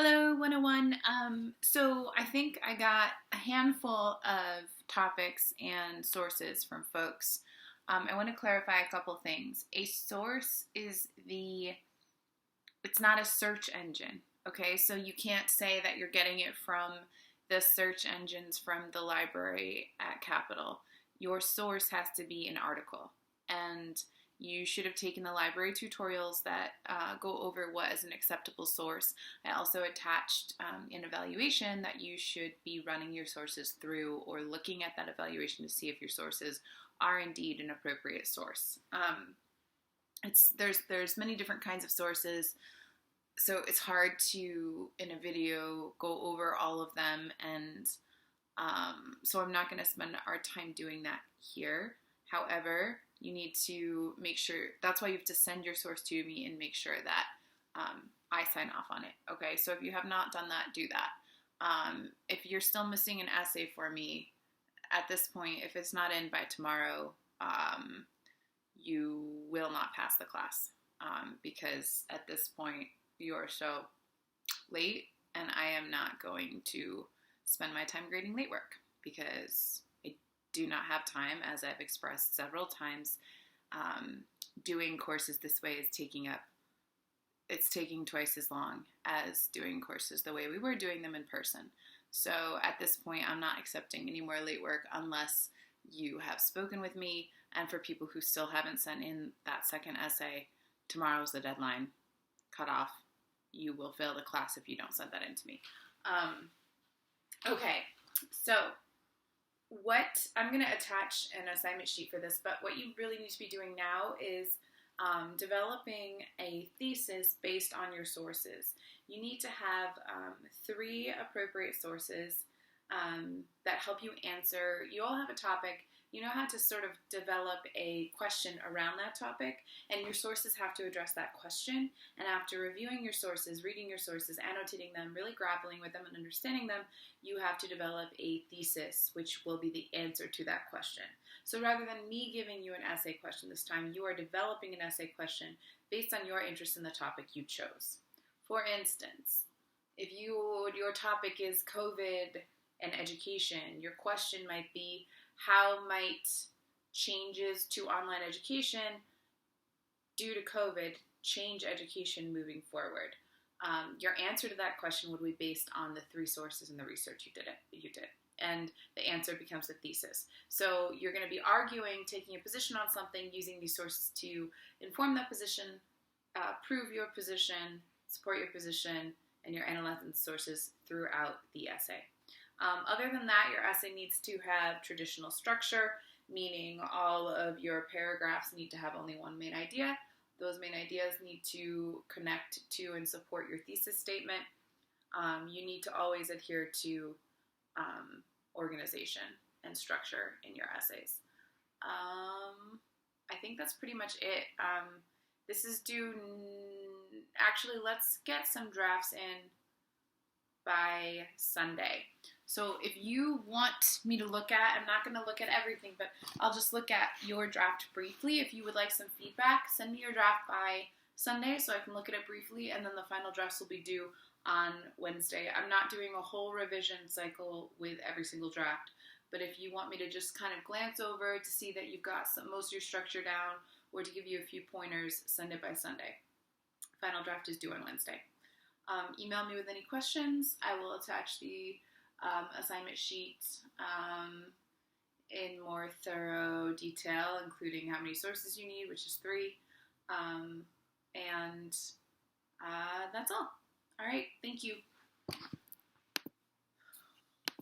Hello, 101. So I think I got a handful of topics and sources from folks. I want to clarify a couple things. A source it's not a search engine, okay? So you can't say that you're getting it from the search engines from the library at Capitol. Your source has to be an article. And you should have taken the library tutorials that go over what is an acceptable source. I also attached an evaluation that you should be running your sources through or looking at that evaluation to see if your sources are indeed an appropriate source. There's many different kinds of sources, so it's hard to, in a video, go over all of them, and so I'm not going to spend our time doing that here. However, you need to make sure, that's why you have to send your source to me and make sure that I sign off on it. Okay, so if you have not done that, do that. If you're still missing an essay for me, at this point, if it's not in by tomorrow, you will not pass the class because at this point, you're so late and I am not going to spend my time grading late work because I do not have time, as I've expressed several times. Doing courses this way is taking twice as long as doing courses the way we were doing them in person. So at this point, I'm not accepting any more late work unless you have spoken with me. And for people who still haven't sent in that second essay, tomorrow's the deadline. Cut off. You will fail the class if you don't send that in to me. Okay, so I'm going to attach an assignment sheet for this, but what you really need to be doing now is developing a thesis based on your sources. You need to have 3 appropriate sources that help you answer. You all have a topic. You know how to sort of develop a question around that topic, and your sources have to address that question. And after reviewing your sources, reading your sources, annotating them, really grappling with them and understanding them, you have to develop a thesis, which will be the answer to that question. So rather than me giving you an essay question this time, you are developing an essay question based on your interest in the topic you chose. For instance, if your topic is COVID and education, your question might be, how might changes to online education due to COVID change education moving forward? Your answer to that question would be based on the 3 sources and the research you did. And the answer becomes the thesis. So you're going to be arguing, taking a position on something, using these sources to inform that position, prove your position, support your position, and you're analyzing sources throughout the essay. Other than that, your essay needs to have traditional structure, meaning all of your paragraphs need to have only one main idea. Those main ideas need to connect to and support your thesis statement. You need to always adhere to organization and structure in your essays. I think that's pretty much it. This is due, actually, let's get some drafts in by Sunday. So if you want me to look at, I'm not going to look at everything, but I'll just look at your draft briefly. If you would like some feedback, send me your draft by Sunday so I can look at it briefly, and then the final drafts will be due on Wednesday. I'm not doing a whole revision cycle with every single draft, but if you want me to just kind of glance over to see that you've got most of your structure down, or to give you a few pointers, send it by Sunday. Final draft is due on Wednesday. Email me with any questions. I will attach the assignment sheet in more thorough detail, including how many sources you need, which is 3. And that's all. All right, thank you.